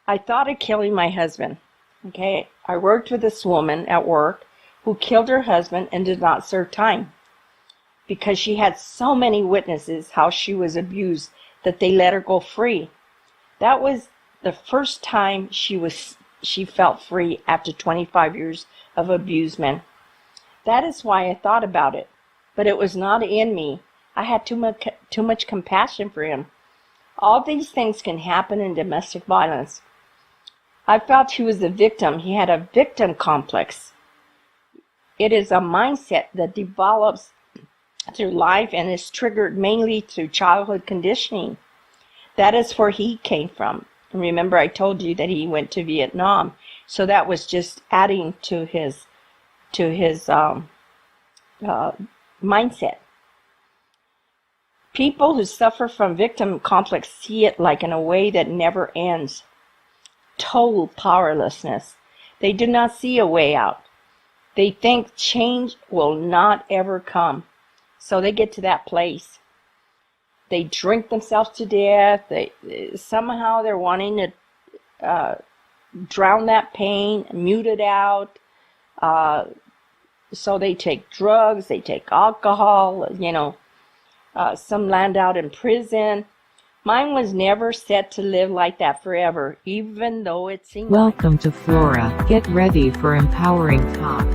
I thought of killing my husband. Okay, I worked with this woman at work who killed her husband and did not serve time because she had so many witnesses how she was abused that they let her go free. That was the first time she felt free after 25 years of abusement. That is why I thought about it, but it was not in me. I had too much compassion for him. All these things can happen in domestic violence. I felt he was a victim. He had a victim complex. It is a mindset that develops through life and is triggered mainly through childhood conditioning. That is where he came from. And remember, I told you that he went to Vietnam, so that was just adding to his mindset. People who suffer from victim complex see it like in a way that never ends. Total powerlessness. They do not see a way out. They think change will not ever come. So they get to that place. They drink themselves to death. Somehow they're wanting to drown that pain, mute it out. So they take drugs, they take alcohol, some land out in prison. Mine was never set to live like that forever, even though it seemed Welcome to Flora. Get ready for empowering talk.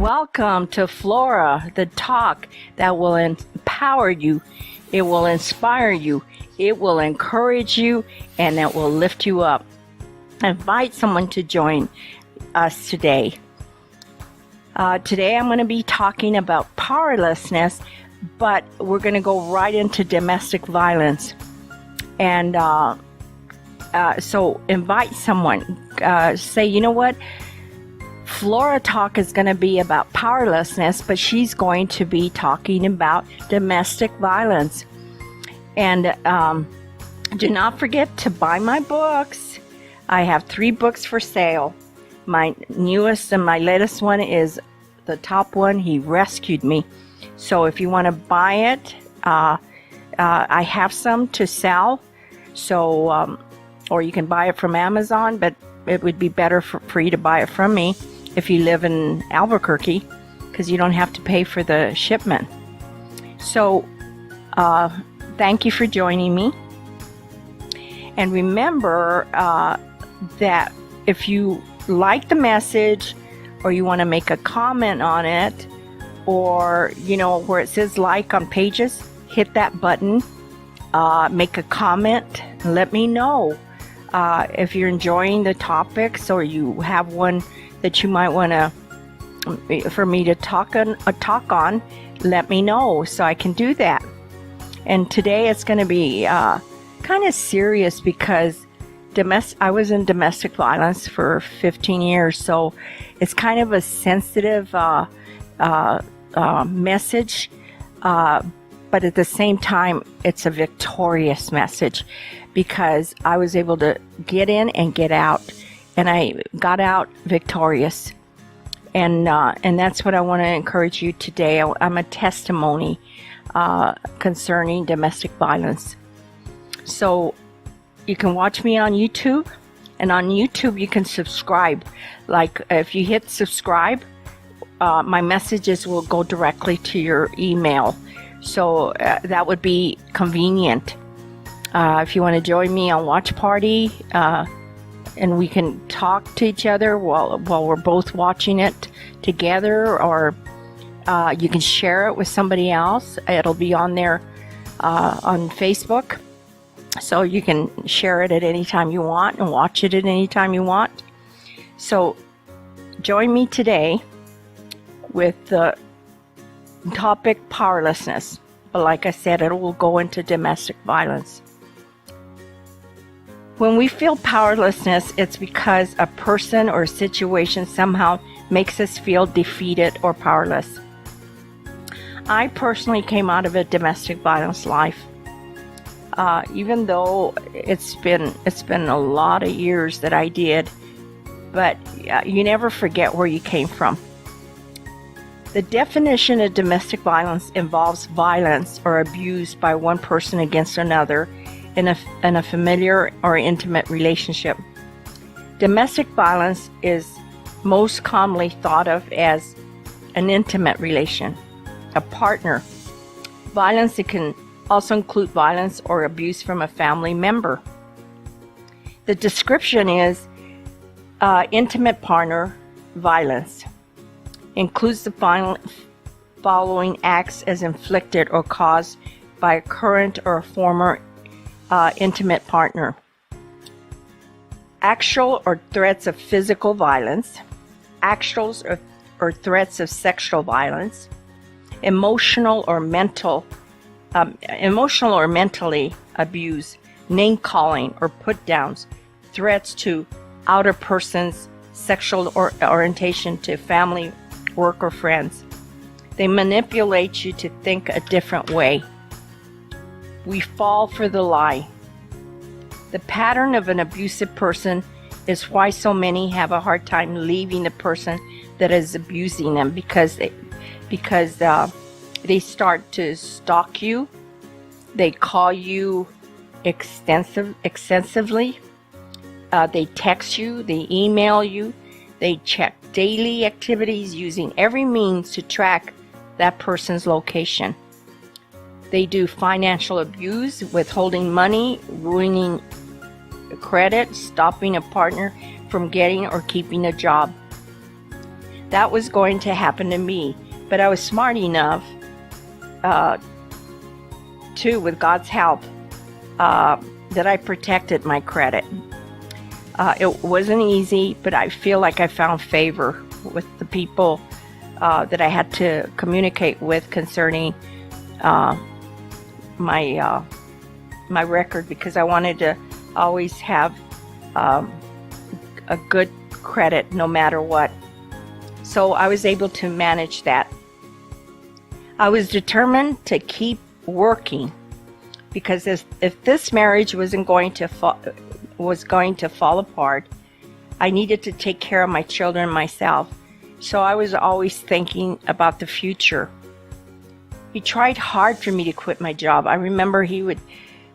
Welcome to Flora, the talk that will empower you, it will inspire you, it will encourage you, and it will lift you up. Invite someone to join us today. Today I'm going to be talking about powerlessness, but we're going to go right into domestic violence. And so invite someone. Say, you know what? Flora Talk is going to be about powerlessness, but she's going to be talking about domestic violence. And do not forget to buy my books. I have 3 books for sale. My newest and my latest one is the top one, He Rescued Me. So if you want to buy it, I have some to sell. So, or you can buy it from Amazon, but it would be better for you to buy it from me if you live in Albuquerque, because you don't have to pay for the shipment. So, thank you for joining me. And remember that if you like the message, or you want to make a comment on it, or, where it says like on pages, hit that button. Make a comment, let me know if you're enjoying the topics, or you have one that you might want for me to talk on. Let me know so I can do that. And today it's going to be kind of serious because I was in domestic violence for 15 years, so it's kind of a sensitive message. But at the same time, it's a victorious message because I was able to get in and get out, and I got out victorious. And that's what I want to encourage you today. I'm a testimony concerning domestic violence. So you can watch me on YouTube, and on YouTube you can subscribe. Like if you hit subscribe, my messages will go directly to your email. So that would be convenient. If you want to join me on Watch Party, and we can talk to each other while we're both watching it together, or you can share it with somebody else. It'll be on there on Facebook. So you can share it at any time you want and watch it at any time you want. So join me today with the topic powerlessness, but like I said, it will go into domestic violence. When we feel powerlessness, it's because a person or a situation somehow makes us feel defeated or powerless. I personally came out of a domestic violence life, even though it's been a lot of years that I did, but you never forget where you came from. The definition of domestic violence involves violence or abuse by one person against another in a familiar or intimate relationship. Domestic violence is most commonly thought of as an intimate relation, a partner. Violence, it can also include violence or abuse from a family member. The description is intimate partner violence. Includes the following acts as inflicted or caused by a current or a former intimate partner. Actual or threats of physical violence, actuals or threats of sexual violence, emotional or mentally abuse, name calling or put downs, threats to outer persons, sexual orientation to family, work, or friends. They manipulate you to think a different way. We fall for the lie. The pattern of an abusive person is why so many have a hard time leaving the person that is abusing them, because they start to stalk you. They call you extensively. They text you. They email you. They check daily activities using every means to track that person's location. They do financial abuse, withholding money, ruining credit, stopping a partner from getting or keeping a job. That was going to happen to me, but I was smart enough with God's help, that I protected my credit. It wasn't easy, but I feel like I found favor with the people that I had to communicate with concerning my record, because I wanted to always have a good credit no matter what. So I was able to manage that. I was determined to keep working, because if this marriage was going to fall apart, I needed to take care of my children myself. So I was always thinking about the future. He tried hard for me to quit my job. I remember he would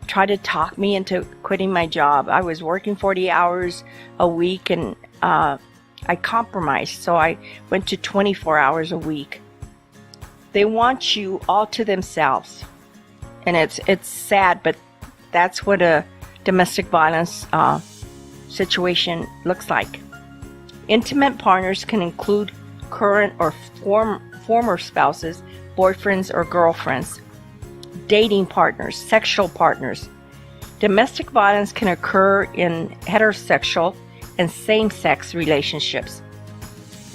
try to talk me into quitting my job. I was working 40 hours a week, and I compromised, so I went to 24 hours a week. They want you all to themselves, and it's sad, but that's what a domestic violence situation looks like. Intimate partners can include current or former spouses, boyfriends or girlfriends, dating partners, sexual partners. Domestic violence can occur in heterosexual and same-sex relationships.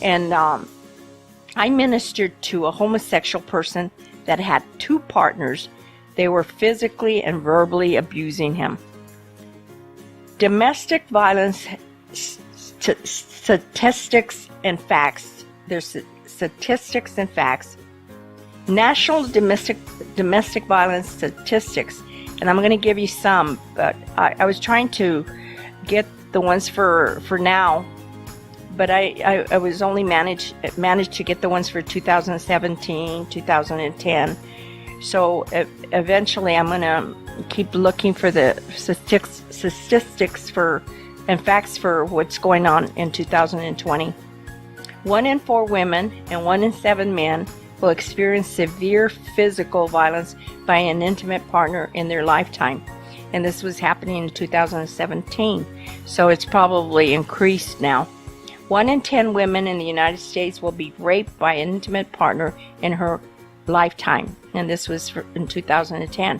And I ministered to a homosexual person that had 2 partners. They were physically and verbally abusing him. Domestic violence statistics and facts. There's statistics and facts. National domestic violence statistics, and I'm going to give you some, but I was trying to get the ones for now, but I was only managed to get the ones for 2017, 2010. So eventually I'm going to keep looking for the statistics and facts for what's going on in 2020. 1 in 4 women and 1 in 7 men will experience severe physical violence by an intimate partner in their lifetime. And this was happening in 2017. So it's probably increased now. 1 in 10 women in the United States will be raped by an intimate partner in her lifetime. And this was in 2010.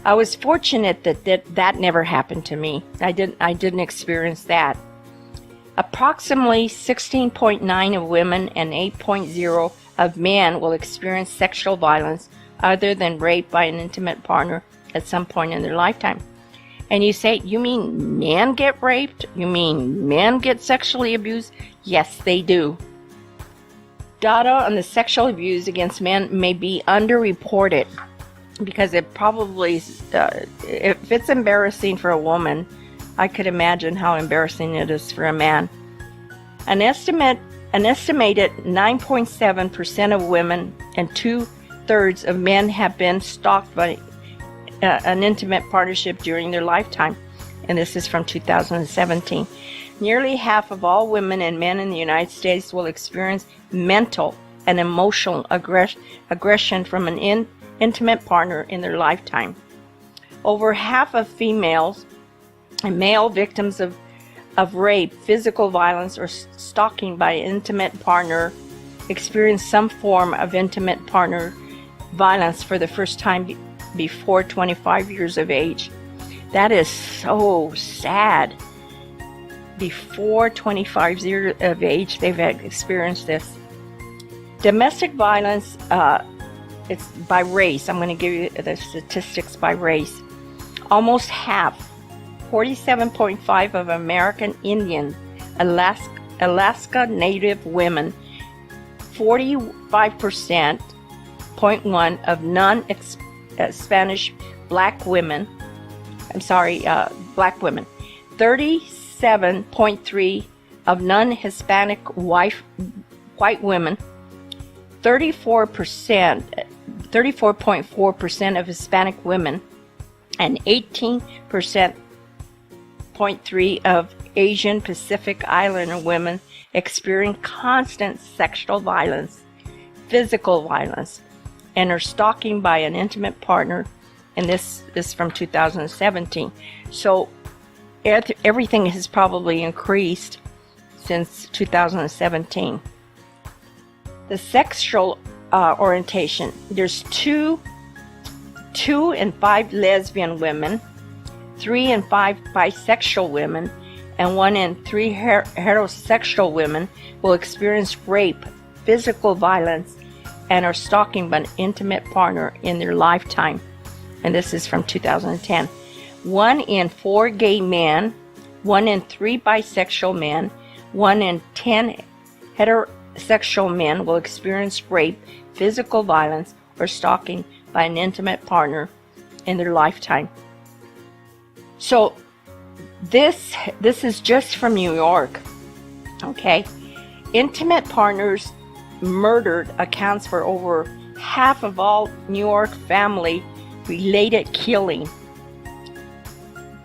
I was fortunate that never happened to me. I didn't experience that. Approximately 16.9 of women and 8.0 of men will experience sexual violence other than rape by an intimate partner at some point in their lifetime. And you say, you mean men get raped? You mean men get sexually abused? Yes, they do. Data on the sexual abuse against men may be underreported, because it probably, if it's embarrassing for a woman, I could imagine how embarrassing it is for a man. An estimated 9.7% of women and 2/3 of men have been stalked by an intimate partnership during their lifetime. and this is from 2017. Nearly half of all women and men in the United States will experience mental and emotional aggression from an intimate partner in their lifetime. Over half of females and male victims of rape, physical violence, or stalking by an intimate partner experience some form of intimate partner violence for the first time before 25 years of age. That is so sad. Before 25 years of age, they've experienced this. Domestic violence, it's by race. I'm going to give you the statistics by race. Almost half, 47.5% of American Indian, Alaska Native women, 45.1% of non-Spanish black women, black women, 37.3% of non-Hispanic white women, 34.4% of Hispanic women, and 18.3% of Asian Pacific Islander women experience constant sexual violence, physical violence, and are stalking by an intimate partner. And this is from 2017. So everything has probably increased since 2017. The sexual orientation. There's 2 in 5 lesbian women, 3 in 5 bisexual women, and 1 in 3 heterosexual women will experience rape, physical violence, and are stalking by an intimate partner in their lifetime. And this is from 2010. 1 in 4 gay men, 1 in 3 bisexual men, 1 in 10 heterosexual men will experience rape, physical violence, or stalking by an intimate partner in their lifetime. So this is just from New York. Okay, intimate partners murdered accounts for over half of all New York family-related killing.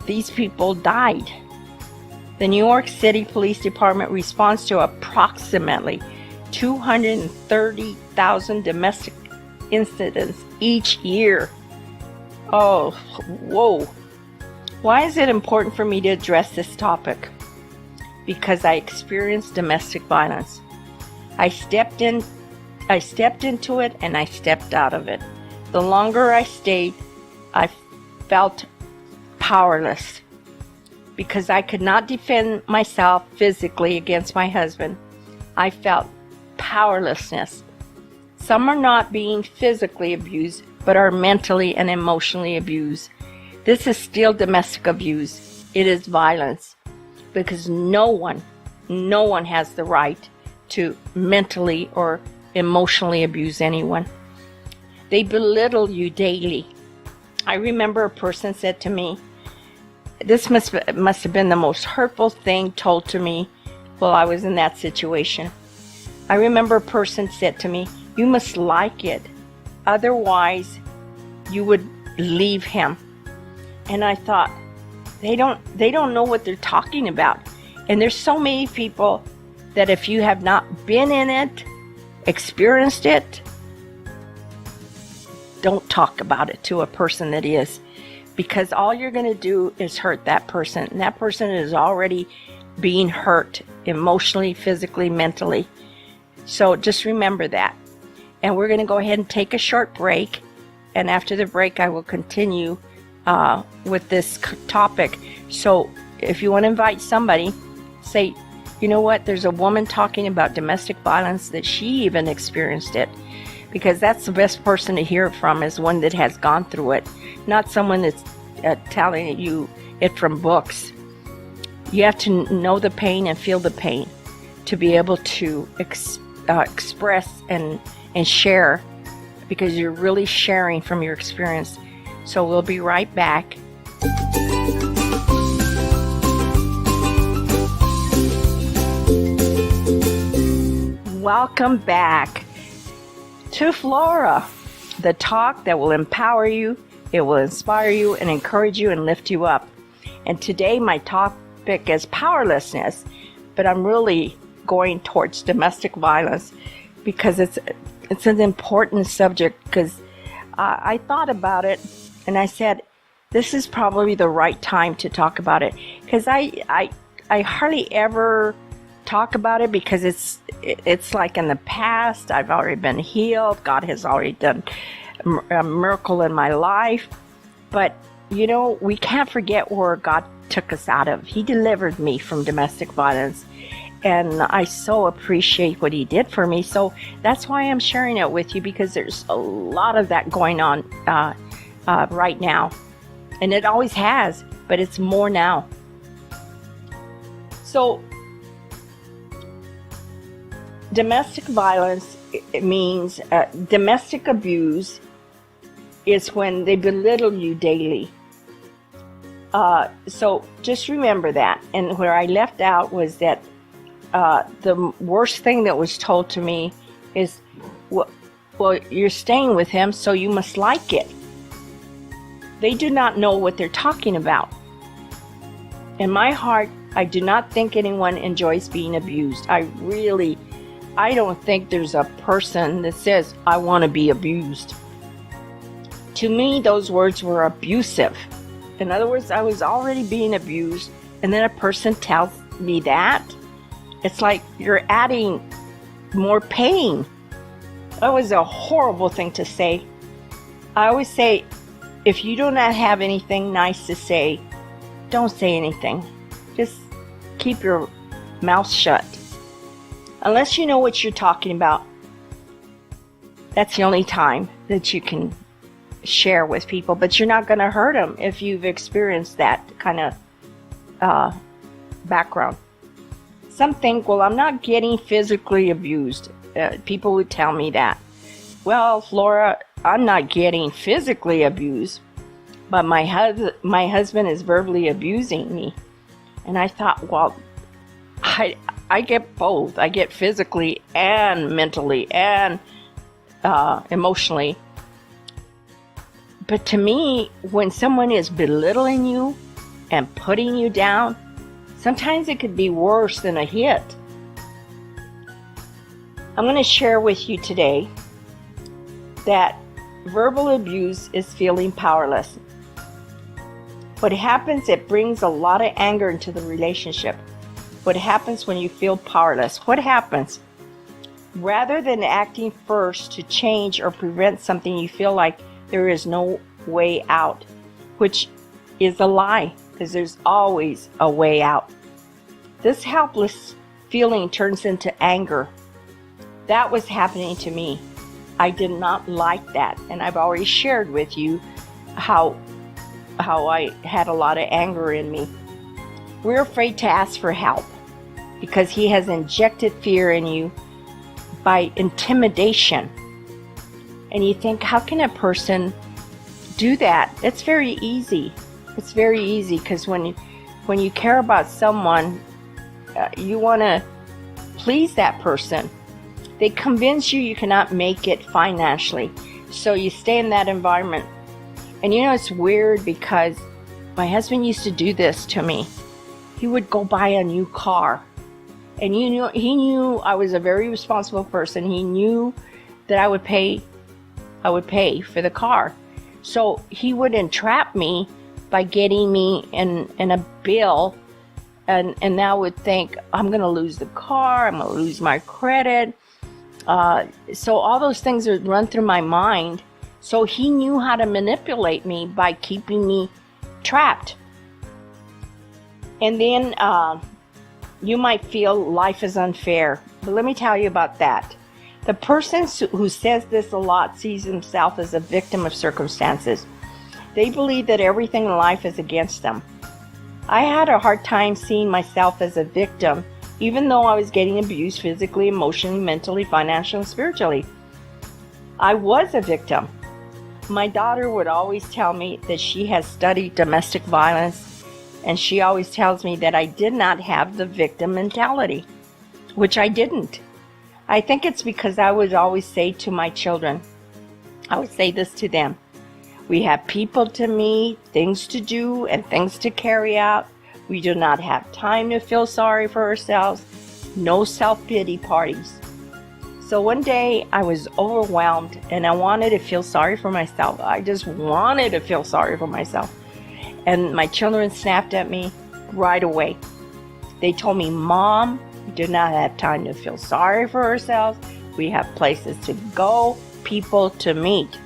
These people died. The New York City Police Department responds to approximately 230,000 domestic incidents each year. Oh, whoa. Why is it important for me to address this topic? Because I experienced domestic violence. I stepped into it and I stepped out of it. The longer I stayed, I felt powerless because I could not defend myself physically against my husband. I felt powerlessness. Some are not being physically abused, but are mentally and emotionally abused. This is still domestic abuse. It is violence because no one has the right to mentally or emotionally abuse anyone. They belittle you daily. I remember a person said to me, this must have been the most hurtful thing told to me while I was in that situation. I remember a person said to me, "You must like it, otherwise you would leave him." And I thought, they don't know what they're talking about. And there's so many people that if you have not been in it, experienced it, don't talk about it to a person that is, because all you're going to do is hurt that person. And that person is already being hurt emotionally, physically, mentally. So just remember that. And we're going to go ahead and take a short break. And after the break, I will continue with this topic. So if you want to invite somebody, say, you know what, there's a woman talking about domestic violence that she even experienced it. Because that's the best person to hear it from, is one that has gone through it, not someone that's telling you it from books. You have to know the pain and feel the pain to be able to express and share, because you're really sharing from your experience. So we'll be right back. Welcome back to Flora, the talk that will empower you, it will inspire you and encourage you and lift you up. And today my topic is powerlessness, but I'm really going towards domestic violence because it's an important subject, because I thought about it and I said, this is probably the right time to talk about it, because I hardly ever talk about it because it's like in the past. I've already been healed. God has already done a miracle in my life. But, you know, we can't forget where God took us out of. He delivered me from domestic violence. And I so appreciate what he did for me. So that's why I'm sharing it with you, because there's a lot of that going on right now. And it always has, but it's more now. So domestic violence, it means domestic abuse is when they belittle you daily. So just remember that. And where I left out was that the worst thing that was told to me is, well, you're staying with him, so you must like it. They do not know what they're talking about. In my heart, I do not think anyone enjoys being abused. I don't think there's a person that says, I want to be abused. To me, those words were abusive. In other words, I was already being abused, and then a person tells me that. It's like you're adding more pain. That was a horrible thing to say. I always say, if you do not have anything nice to say, don't say anything. Just keep your mouth shut. Unless you know what you're talking about, that's the only time that you can share with people. But you're not going to hurt them if you've experienced that kind of background. Some think, well, I'm not getting physically abused. People would tell me that. Well, Flora, I'm not getting physically abused, but my husband is verbally abusing me. And I thought, well, I get both. I get physically and mentally and emotionally. But to me, when someone is belittling you and putting you down, sometimes it could be worse than a hit. I'm going to share with you today that verbal abuse is feeling powerless. What happens, it brings a lot of anger into the relationship. What happens when you feel powerless? What happens? Rather than acting first to change or prevent something, you feel like there is no way out, which is a lie, because there's always a way out. This helpless feeling turns into anger. That was happening to me. I did not like that, and I've already shared with you how I had a lot of anger in me. We're afraid to ask for help because he has injected fear in you by intimidation. And you think, how can a person do that? It's very easy. It's very easy, because when you care about someone, you want to please that person. They convince you cannot make it financially, so you stay in that environment. And you know, it's weird because my husband used to do this to me. He would go buy a new car, and he knew I was a very responsible person. He knew that I would pay for the car, so he would entrap me by getting me in a bill, and I would think, I'm going to lose the car, I'm going to lose my credit. So all those things would run through my mind. So he knew how to manipulate me by keeping me trapped. And then you might feel life is unfair. But let me tell you about that. The person who says this a lot sees himself as a victim of circumstances. They believe that everything in life is against them. I had a hard time seeing myself as a victim, even though I was getting abused physically, emotionally, mentally, financially, and spiritually. I was a victim. My daughter would always tell me that she has studied domestic violence, and she always tells me that I did not have the victim mentality, which I didn't. I think it's because I would always say to my children, I would say this to them, We have people to meet, things to do, and things to carry out. We do not have time to feel sorry for ourselves. No self-pity parties. So one day I was overwhelmed and I wanted to feel sorry for myself. I just wanted to feel sorry for myself. And my children snapped at me right away. They told me, Mom, we do not have time to feel sorry for ourselves. We have places to go, people to meet.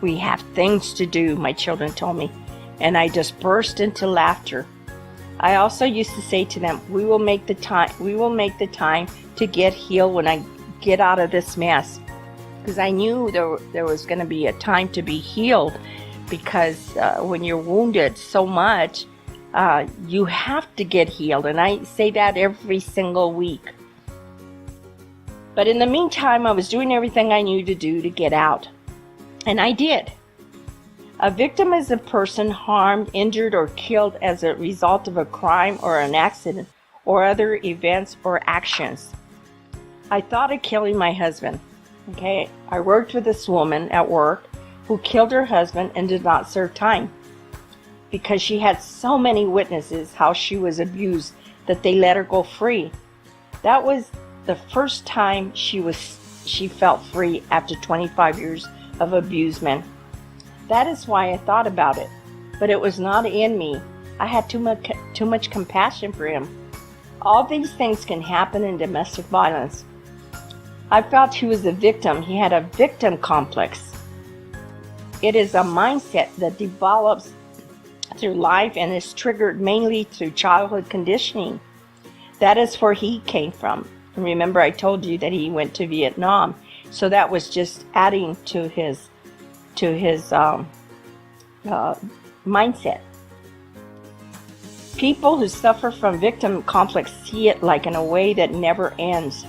We have things to do, my children told me. And I just burst into laughter. I also used to say to them, we will make the time to get healed when I get out of this mess. Because I knew there was going to be a time to be healed, because when you're wounded so much, you have to get healed. And I say that every single week. But in the meantime, I was doing everything I knew to do to get out. And I did. A victim is a person harmed, injured, or killed as a result of a crime or an accident or other events or actions. I thought of killing my husband. Okay, I worked with this woman at work who killed her husband and did not serve time because she had so many witnesses how she was abused that they let her go free. That was the first time she felt free after 25 years of abusement. That is why I thought about it, but it was not in me. I had too much compassion for him. All these things can happen in domestic violence. I felt he was a victim. He had a victim complex. It is a mindset that develops through life and is triggered mainly through childhood conditioning. That is where he came from. And remember, I told you that he went to Vietnam, so that was just adding to his mindset. People who suffer from victim complex see it like in a way that never ends.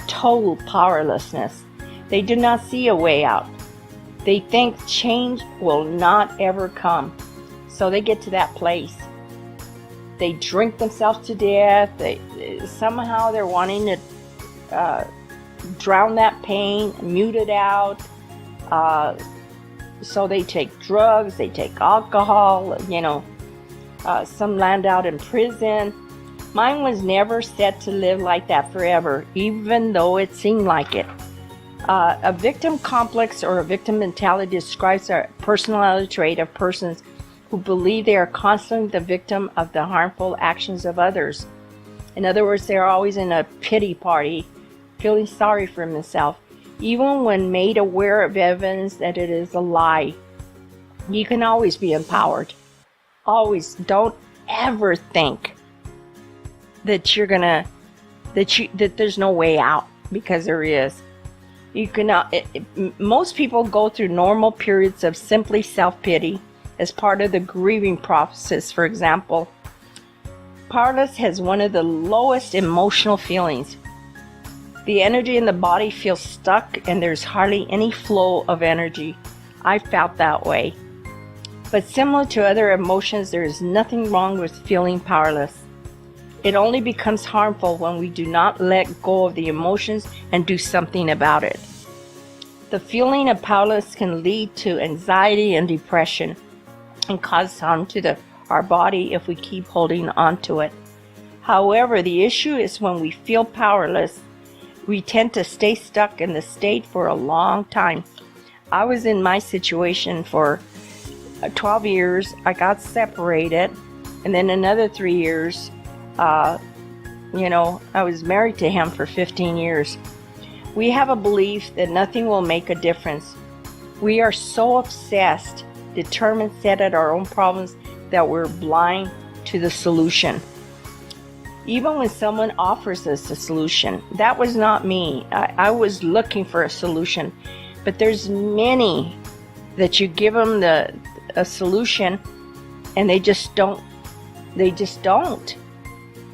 Total powerlessness. They do not see a way out. They think change will not ever come. So they get to that place. They drink themselves to death. Somehow they're wanting to drown that pain, mute it out. So they take drugs, they take alcohol, some land out in prison. Mine was never set to live like that forever, even though it seemed like it. A victim complex or a victim mentality describes a personality trait of persons who believe they are constantly the victim of the harmful actions of others. In other words, they're always in a pity party, feeling sorry for themselves, even when made aware of evidence that it is a lie. You can always be empowered. Always. Don't ever think that that there's no way out, because there is. You cannot. Most people go through normal periods of simply self-pity as part of the grieving process. For example, powerless has one of the lowest emotional feelings. The energy in the body feels stuck and there's hardly any flow of energy. I felt that way. But similar to other emotions, there is nothing wrong with feeling powerless. It only becomes harmful when we do not let go of the emotions and do something about it. The feeling of powerless can lead to anxiety and depression and cause harm to our body if we keep holding on to it. However, the issue is when we feel powerless, we tend to stay stuck in the state for a long time. I was in my situation for 12 years. I got separated, and then another 3 years, I was married to him for 15 years. We have a belief that nothing will make a difference. We are so obsessed, determined, set at our own problems that we're blind to the solution. Even when someone offers us a solution, that was not me. I was looking for a solution, but there's many that you give them a solution and they just don't.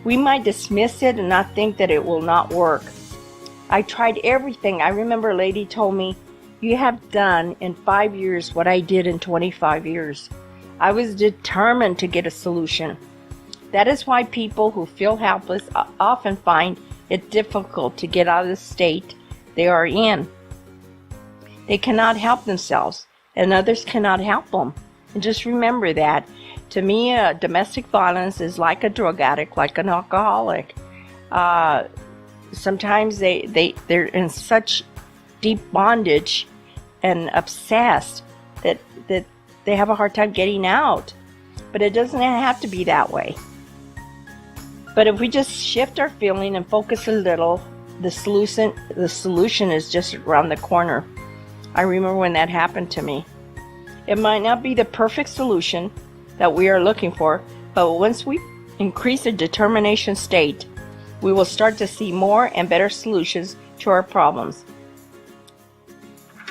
We might dismiss it and not think that it will not work. I tried everything. I remember a lady told me, "You have done in 5 years what I did in 25 years." I was determined to get a solution. That is why people who feel helpless often find it difficult to get out of the state they are in. They cannot help themselves. and others cannot help them. And just remember that. To me, domestic violence is like a drug addict, like an alcoholic. Sometimes they're in such deep bondage and obsessed that they have a hard time getting out. But it doesn't have to be that way. But if we just shift our feeling and focus a little, the solution is just around the corner. I remember when that happened to me. It might not be the perfect solution that we are looking for, but once we increase the determination state, we will start to see more and better solutions to our problems.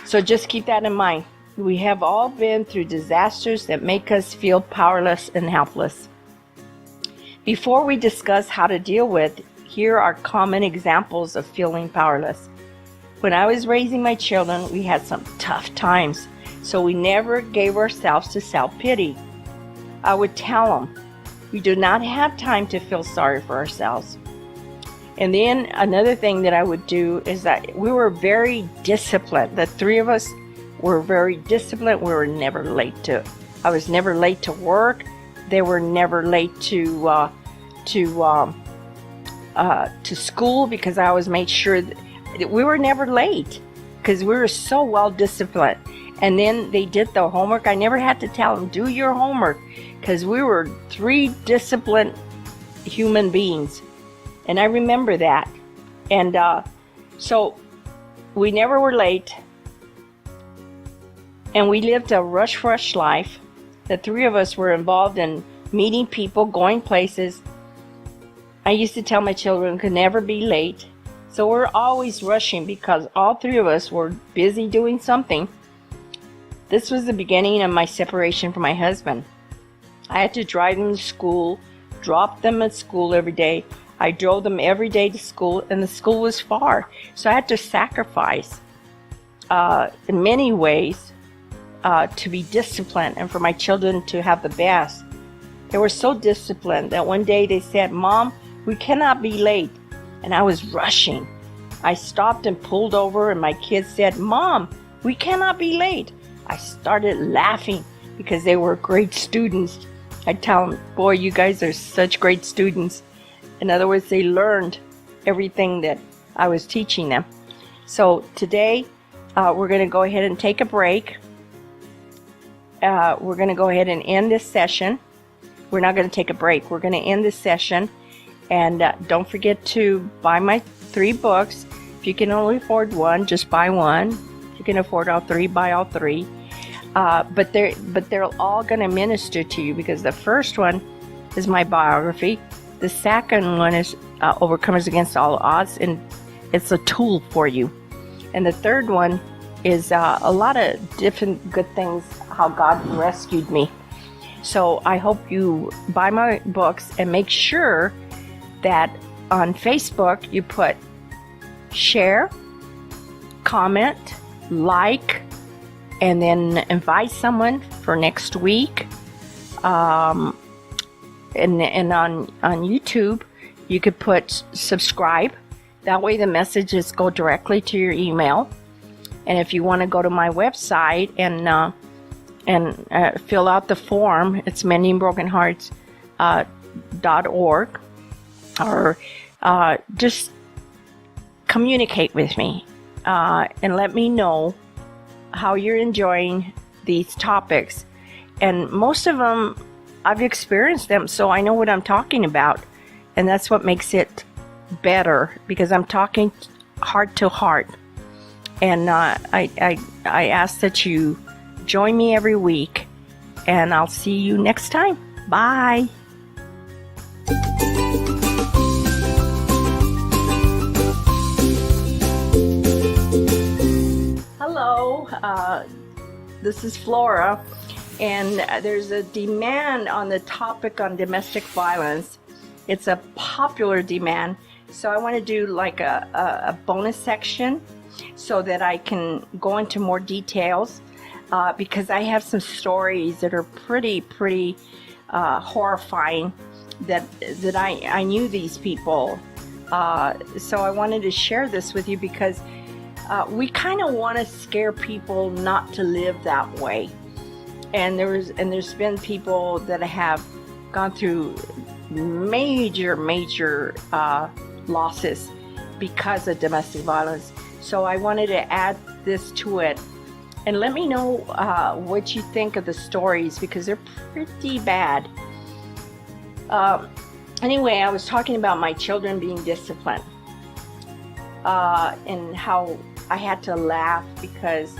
So just keep that in mind. We have all been through disasters that make us feel powerless and helpless. Before we discuss how to deal with, here are common examples of feeling powerless. When I was raising my children, we had some tough times, so we never gave ourselves to self-pity. I would tell them, we do not have time to feel sorry for ourselves. And then another thing that I would do is that we were very disciplined. The three of us were very disciplined. We were never late I was never late to work. They were never late to school, because I always made sure that we were never late because we were so well disciplined. And then they did the homework. I never had to tell them, do your homework, because we were three disciplined human beings. And I remember that. And so we never were late. And we lived a rush life. The three of us were involved in meeting people, going places. I used to tell my children could never be late. So we're always rushing because all three of us were busy doing something. This was the beginning of my separation from my husband. I had to drive them to school, drop them at school every day. I drove them every day to school, and the school was far. So I had to sacrifice in many ways to be disciplined and for my children to have the best. They were so disciplined that one day they said, "Mom, we cannot be late." And I was rushing. I stopped and pulled over, and my kids said, "Mom, we cannot be late." I started laughing because they were great students. I tell them, "Boy, you guys are such great students." In other words, they learned everything that I was teaching them. So today, we're going to go ahead and take a break. We're going to go ahead and end this session. We're not going to take a break. We're going to end this session. And don't forget to buy my 3 books. If you can only afford one, just buy one. If you can afford all 3, buy all 3. But they're all going to minister to you, because the first one is my biography. The second one is Overcomers Against All Odds, and it's a tool for you. And the third one is a lot of different good things, how God rescued me. So I hope you buy my books, and make sure that on Facebook you put share, comment, like, and then invite someone for next week. And on YouTube you could put subscribe. That way the messages go directly to your email. And if you want to go to my website and fill out the form, it's mendingbrokenhearts.org, or just communicate with me and let me know how you're enjoying these topics. And most of them, I've experienced them, so I know what I'm talking about. And that's what makes it better, because I'm talking heart to heart. And I ask that you join me every week, and I'll see you next time. Bye. Hello, this is Flora, and there's a demand on the topic on domestic violence. It's a popular demand, so I want to do like a bonus section so that I can go into more details, because I have some stories that are pretty horrifying, that I knew these people. So I wanted to share this with you, because we kind of want to scare people not to live that way. And there's been people that have gone through major losses because of domestic violence. So I wanted to add this to it. And let me know what you think of the stories, because they're pretty bad. Anyway, I was talking about my children being disciplined, and how I had to laugh because,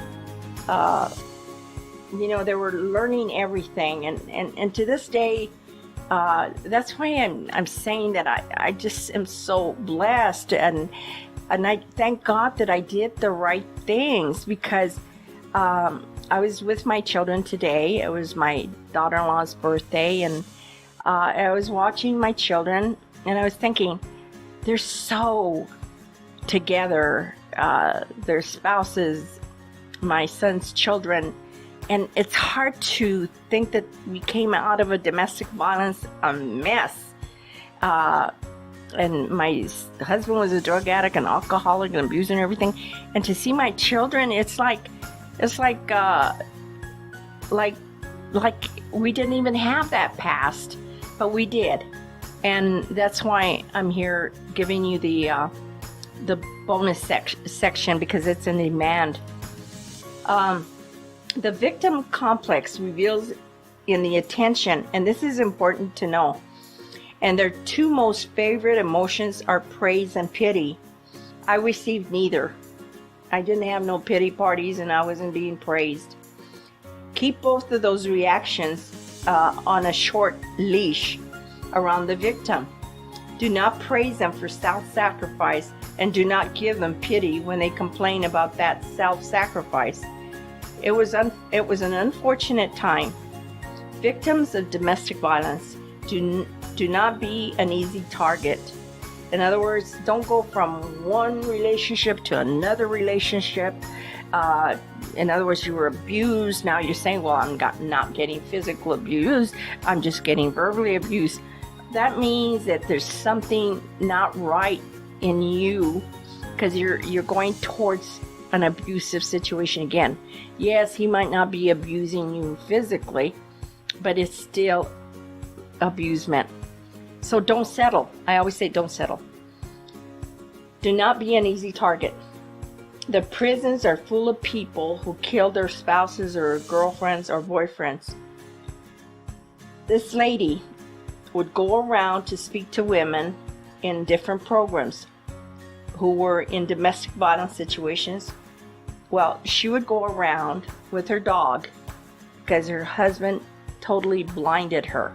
they were learning everything. And to this day, that's why I'm saying that I just am so blessed. And I thank God that I did the right things, because I was with my children today. It was my daughter-in-law's birthday, and I was watching my children, and I was thinking, they're so together, their spouses, my son's children, and it's hard to think that we came out of a domestic violence a mess. And my husband was a drug addict and alcoholic and abuser and everything, and to see my children, it's like we didn't even have that past, but we did. And that's why I'm here giving you the bonus section, because it's in demand. The victim complex reveals in the attention, and this is important to know, and their two most favorite emotions are praise and pity. I received neither. I didn't have no pity parties, and I wasn't being praised. Keep both of those reactions on a short leash around the victim. Do not praise them for self-sacrifice, and do not give them pity when they complain about that self-sacrifice. It was an unfortunate time. Victims of domestic violence do not be an easy target. In other words, don't go from one relationship to another relationship. In other words, you were abused. Now you're saying, well, I'm not getting physical abuse. I'm just getting verbally abused. That means that there's something not right in you, because you're going towards an abusive situation again. Yes, he might not be abusing you physically, but it's still abusement. So don't settle. I always say don't settle. Do not be an easy target. The prisons are full of people who kill their spouses or girlfriends or boyfriends. This lady would go around to speak to women in different programs who were in domestic violence situations. Well, she would go around with her dog because her husband totally blinded her.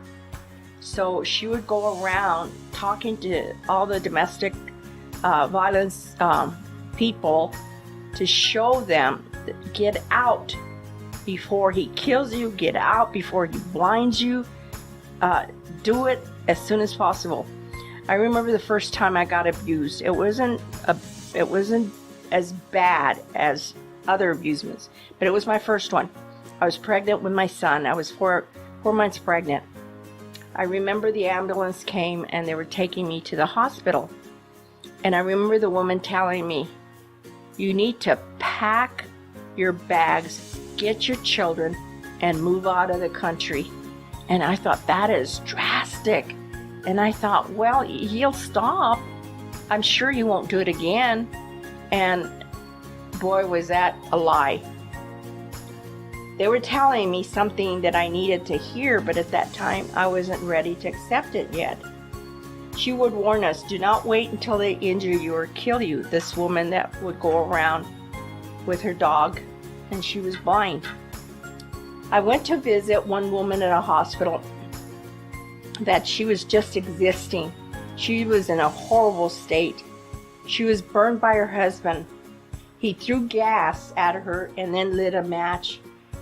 So she would go around talking to all the domestic violence people to show them, get out before he kills you, get out before he blinds you. Do it as soon as possible. I remember the first time I got abused. It wasn't as bad as other abusements, but it was my first one. I was pregnant with my son. I was four months pregnant. I remember the ambulance came and they were taking me to the hospital. And I remember the woman telling me, you need to pack your bags, get your children, and move out of the country. And I thought, that is drastic. And I thought, well, he'll stop. I'm sure he won't do it again. And boy, was that a lie. They were telling me something that I needed to hear, but at that time, I wasn't ready to accept it yet. She would warn us, do not wait until they injure you or kill you. This woman that would go around with her dog, and she was blind. I went to visit one woman at a hospital that she was just existing. She was in a horrible state. She was burned by her husband. He threw gas at her and then lit a match.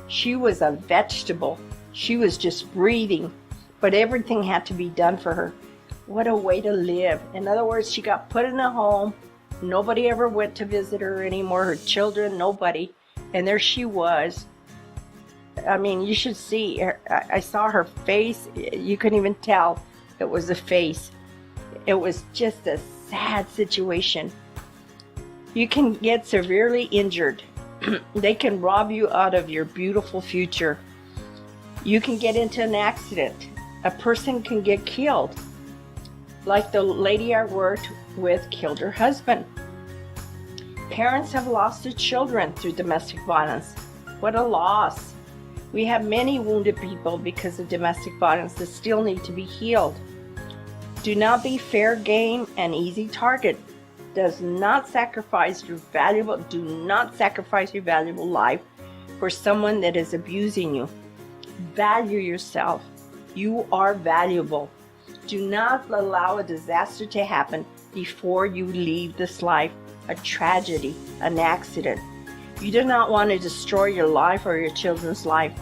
She was a vegetable. She was just breathing, but everything had to be done for her. What a way to live. In other words, she got put in a home. Nobody ever went to visit her anymore. Her children, nobody. And there she was. I mean, you should see her. I saw her face. You couldn't even tell it was a face. It was just a sad situation. You can get severely injured. They can rob you out of your beautiful future. You can get into an accident. A person can get killed. Like the lady I worked with killed her husband. Parents have lost their children through domestic violence. What a loss. We have many wounded people because of domestic violence that still need to be healed. Do not be fair game and easy target. Do not sacrifice your valuable life for someone that is abusing you. Value yourself. You are valuable. Do not allow a disaster to happen before you leave this life, a tragedy, an accident. You do not want to destroy your life or your children's life.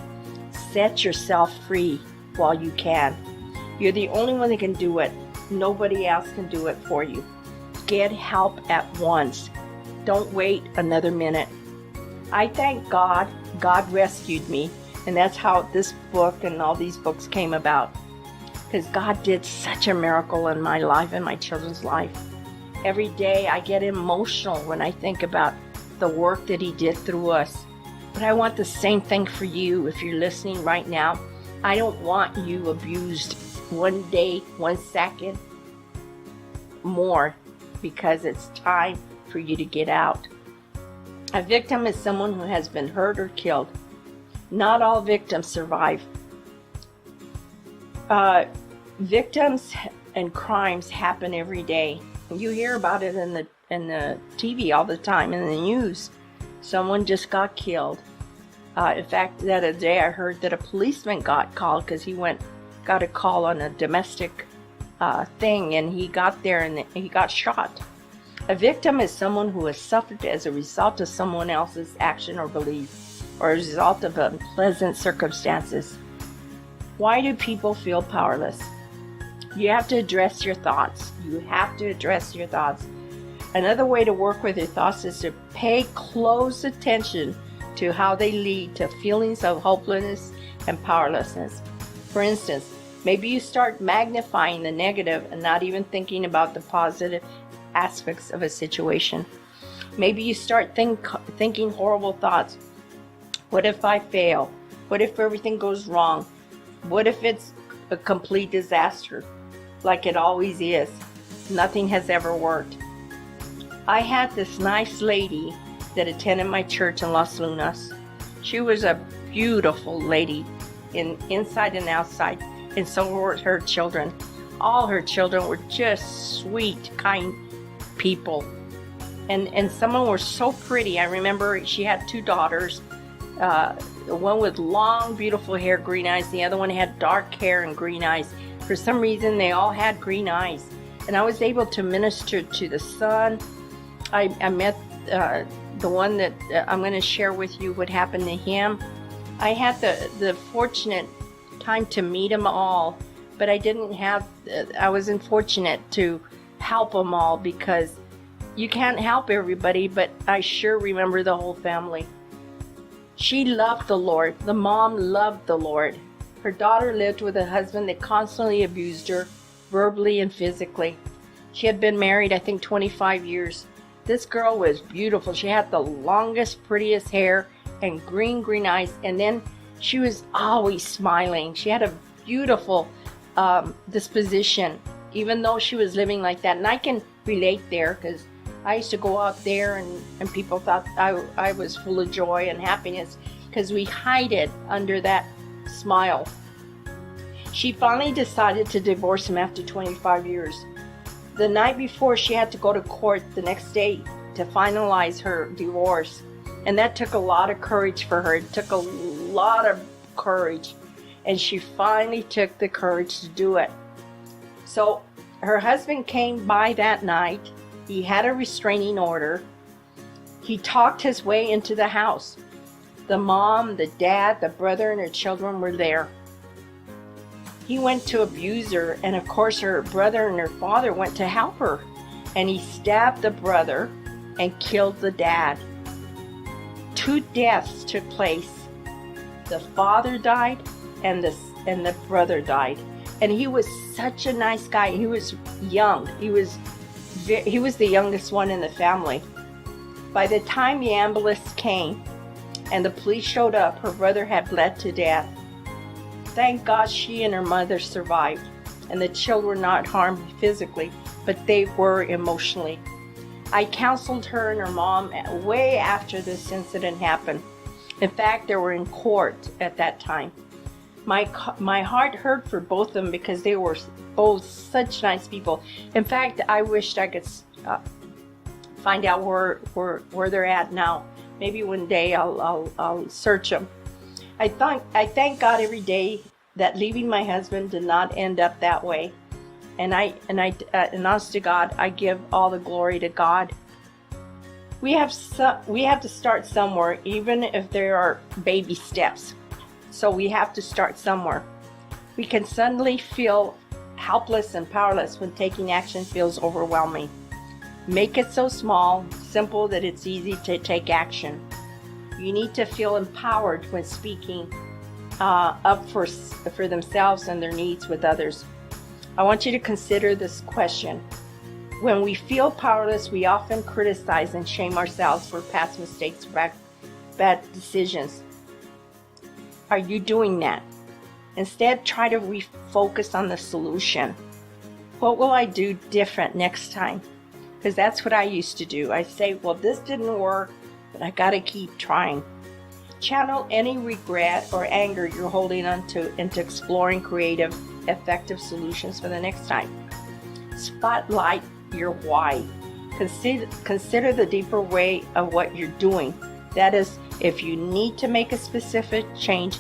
Set yourself free while you can. You're the only one that can do it. Nobody else can do it for you. Get help at once. Don't wait another minute. I thank God. God rescued me. And that's how this book and all these books came about. Because God did such a miracle in my life and my children's life. Every day I get emotional when I think about the work that He did through us. But I want the same thing for you if you're listening right now. I don't want you abused one day, 1 second more, because it's time for you to get out. A victim is someone who has been hurt or killed. Not all victims survive. Victims and crimes happen every day. You hear about it in the TV all the time, in the news. Someone just got killed. In fact, the other day I heard that a policeman got called because he got a call on a domestic thing, and he got there and he got shot. A victim is someone who has suffered as a result of someone else's action or belief, or as a result of unpleasant circumstances. Why do people feel powerless? You have to address your thoughts. You have to address your thoughts. Another way to work with your thoughts is to pay close attention to how they lead to feelings of hopelessness and powerlessness. For instance, maybe you start magnifying the negative and not even thinking about the positive aspects of a situation. Maybe you start thinking horrible thoughts. What if I fail? What if everything goes wrong? What if it's a complete disaster, like it always is? Nothing has ever worked. I had this nice lady that attended my church in Los Lunas. She was a beautiful lady inside and outside, and so were her children. All her children were just sweet, kind people. And some of them were so pretty. I remember she had 2 daughters. The one with long, beautiful hair, green eyes. The other one had dark hair and green eyes. For some reason, they all had green eyes. And I was able to minister to the son. I met the one that I'm going to share with you what happened to him. I had the fortunate time to meet them all, but I wasn't fortunate to help them all, because you can't help everybody, but I sure remember the whole family. She loved the Lord. The mom loved the Lord. Her daughter lived with a husband that constantly abused her, verbally and physically. She had been married, I think, 25 years. This girl was beautiful. She had the longest, prettiest hair and green eyes. And then she was always smiling. She had a beautiful disposition, even though she was living like that. And I can relate there, because I used to go out there and people thought I was full of joy and happiness, because we hide it under that smile. She finally decided to divorce him after 25 years. The night before, she had to go to court the next day to finalize her divorce. And that took a lot of courage for her. It took a lot of courage. And she finally took the courage to do it. So her husband came by that night. He had a restraining order. He talked his way into the house. The mom, the dad, the brother, and her children were there. He went to abuse her, and of course her brother and her father went to help her. And he stabbed the brother and killed the dad. 2 deaths took place. The father died and the brother died. And he was such a nice guy. He was young. He was the youngest one in the family. By the time the ambulance came and the police showed up, her brother had bled to death. Thank God she and her mother survived, and the children were not harmed physically, but they were emotionally. I counseled her and her mom way after this incident happened. In fact, they were in court at that time. My heart hurt for both of them because they were both such nice people. In fact, I wished I could find out where they're at now. Maybe one day I'll search them. I thank God every day that leaving my husband did not end up that way. And honest to God, I give all the glory to God. We have to start somewhere, even if there are baby steps. So we have to start somewhere. We can suddenly feel helpless and powerless when taking action feels overwhelming. Make it so small, simple that it's easy to take action. You need to feel empowered when speaking up for themselves and their needs with others. I want you to consider this question. When we feel powerless, we often criticize and shame ourselves for past mistakes, bad decisions. Are you doing that? Instead, try to refocus on the solution. What will I do different next time? Because that's what I used to do. I say, well, this didn't work, but I got to keep trying. Channel any regret or anger you're holding onto into exploring creative, effective solutions for the next time. Spotlight your why. Consider the deeper way of what you're doing. That is, if you need to make a specific change,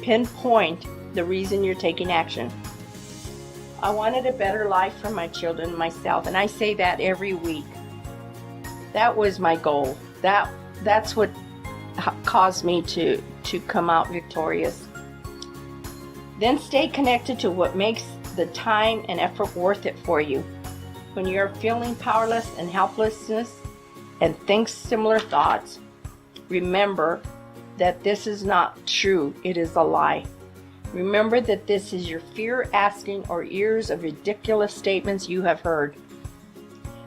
pinpoint the reason you're taking action. I wanted a better life for my children and myself, and I say that every week. That was my goal. That's what caused me to come out victorious. Then stay connected to what makes the time and effort worth it for you. When you're feeling powerless and helplessness and think similar thoughts, remember that this is not true. It is a lie. Remember that this is your fear asking or ears of ridiculous statements you have heard.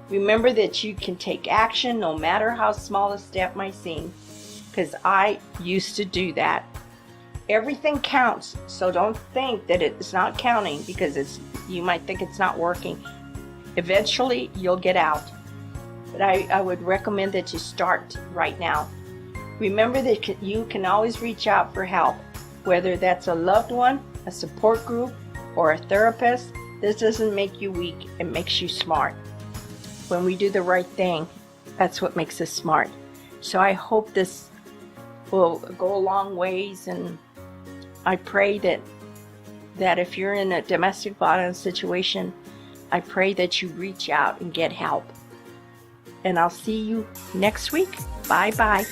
Remember that you can take action no matter how small a step might seem, because I used to do that. Everything counts, so don't think that it's not counting because you might think it's not working. Eventually, you'll get out. But I would recommend that you start right now. Remember that you can always reach out for help, whether that's a loved one, a support group, or a therapist. This doesn't make you weak, it makes you smart. When we do the right thing, that's what makes us smart. So I hope this will go a long ways, and I pray that if you're in a domestic violence situation, I pray that you reach out and get help. And I'll see you next week. Bye-bye.